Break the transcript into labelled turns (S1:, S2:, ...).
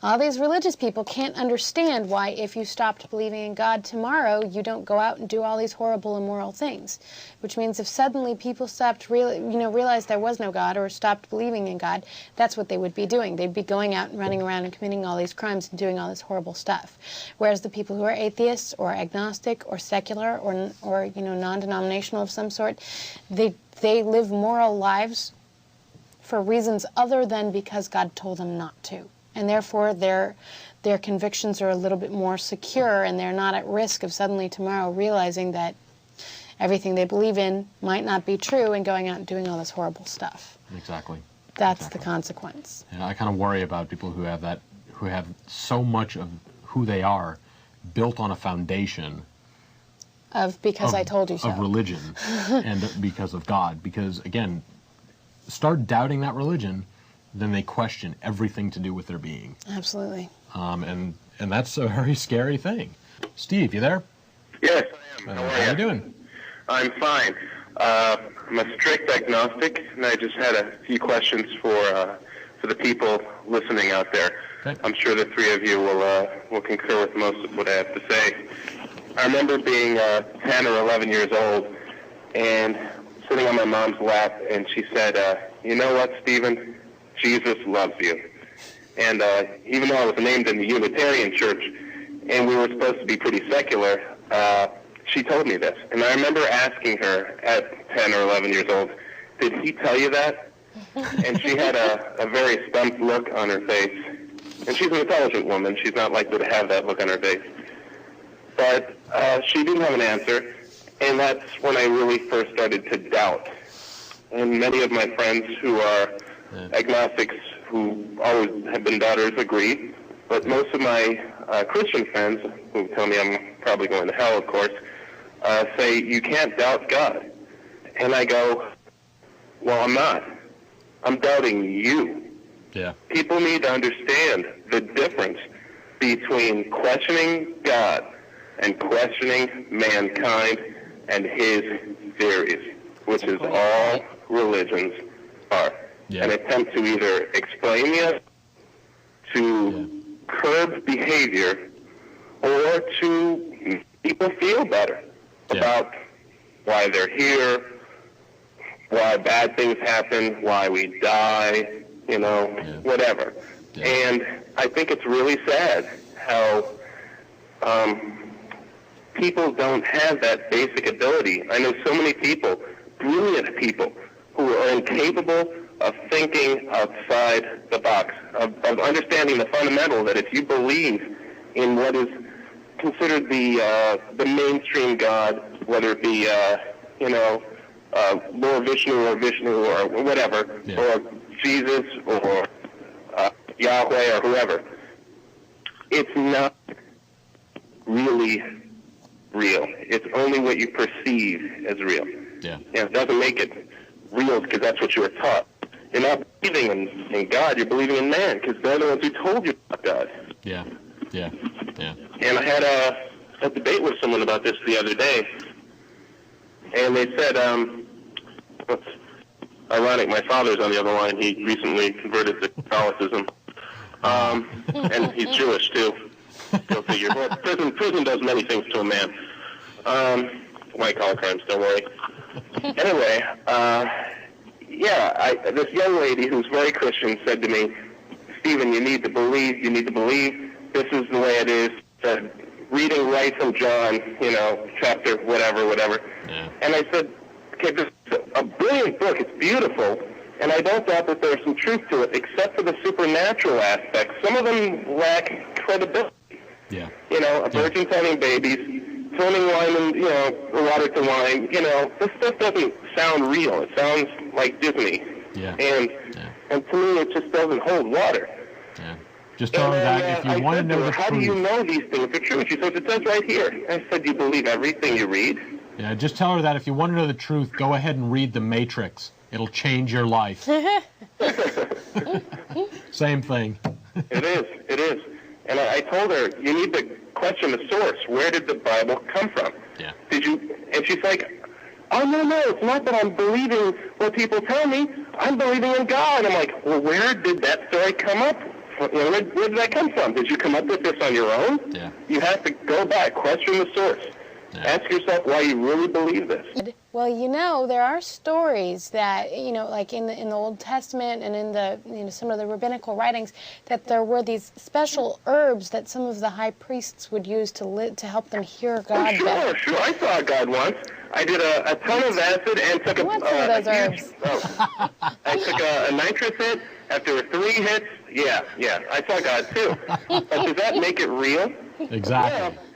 S1: All these religious people can't understand why if you stopped believing in God tomorrow, you don't go out and do all these horrible, immoral things. Which means if suddenly people stopped, realized there was no God or stopped believing in God, that's what they would be doing. They'd be going out and running around and committing all these crimes and doing all this horrible stuff. Whereas the people who are atheists or agnostic or secular or non-denominational of some sort, they live moral lives for reasons other than because God told them not to. And therefore their convictions are a little bit more secure, and they're not at risk of suddenly tomorrow realizing that everything they believe in might not be true and going out and doing all this horrible stuff.
S2: Exactly.
S1: That's the consequence.
S2: And I kind of worry about people who have so much of who they are built on a foundation
S1: of because I told you so.
S2: Of religion and because of God. Because, again, start doubting that religion, then they question everything to do with their being.
S1: Absolutely.
S2: And that's a very scary thing. Steve, you there?
S3: Yes, I am.
S2: How are you doing?
S3: I'm fine. I'm a strict agnostic, and I just had a few questions for the people listening out there.
S2: Okay.
S3: I'm sure the three of you will concur with most of what I have to say. I remember being 10 or 11 years old and sitting on my mom's lap, and she said, you know what, Stephen? Jesus loves you. And even though I was named in the Unitarian Church and we were supposed to be pretty secular, she told me this. And I remember asking her at 10 or 11 years old, did he tell you that? And she had a very stumped look on her face. And she's an intelligent woman. She's not likely to have that look on her face. But she didn't have an answer, and that's when I really first started to doubt. And many of my friends who are agnostics, who always have been doubters, agree. But most of my Christian friends, who tell me I'm probably going to hell, of course, say, you can't doubt God. And I go, well, I'm not. I'm doubting you.
S2: Yeah.
S3: People need to understand the difference between questioning God and questioning mankind and his theories, which is all religions are.
S2: Yeah.
S3: An attempt to either explain it, to curb behavior, or to make people feel better about why they're here, why bad things happen, why we die, whatever. Yeah. And I think it's really sad how people don't have that basic ability. I know so many people, brilliant people, who are incapable of thinking outside the box, of understanding the fundamental that if you believe in what is considered the mainstream God, whether it be Lord Vishnu or whatever, or Jesus or Yahweh or whoever, it's not really real. It's only what you perceive as real.
S2: Yeah.
S3: And it doesn't make it real because that's what you were taught. You're not believing in God, you're believing in man because they're the ones who told you about God.
S2: Yeah. Yeah. Yeah.
S3: And I had a debate with someone about this the other day, and they said, it's ironic, my father's on the other line. He recently converted to Catholicism, and he's Jewish too. Go figure. Well, prison does many things to a man. White collar crimes, don't worry. Anyway, this young lady who's very Christian said to me, Stephen, you need to believe. This is the way it is. Reading right from John, chapter whatever.
S2: Yeah.
S3: And I said, okay, this is a brilliant book. It's beautiful. And I don't doubt that there's some truth to it, except for the supernatural aspects. Some of them lack credibility.
S2: Yeah.
S3: A virgin turning babies, turning wine and, water to wine. This stuff doesn't sound real. It sounds like Disney.
S2: Yeah.
S3: And to me, it just doesn't hold water.
S2: Yeah. Just tell her that if you want to know the truth.
S3: How do you know these things are true? She says, it says right here. I said, you believe everything you read?
S2: Yeah, just tell her that if you want to know the truth, go ahead and read The Matrix. It'll change your life. Same thing.
S3: It is. And I told her, you need to question the source. Where did the Bible come from?
S2: Yeah.
S3: And she's like, oh, no, it's not that I'm believing what people tell me. I'm believing in God. I'm like, well, where did that story come up where did that come from? Did you come up with this on your own?
S2: Yeah.
S3: You have to go back, question the source.
S2: Yeah.
S3: Ask yourself why you really believe this.
S1: Well, there are stories that, like in the Old Testament and in the, some of the rabbinical writings, that there were these special herbs that some of the high priests would use to help them hear God better.
S3: Sure. I saw God once. I did a ton of acid and took
S1: What's some of those herbs?
S3: I took a nitrous hit. After 3 hits, yeah, I saw God too. But does that make it real?
S2: Exactly.
S3: Yeah.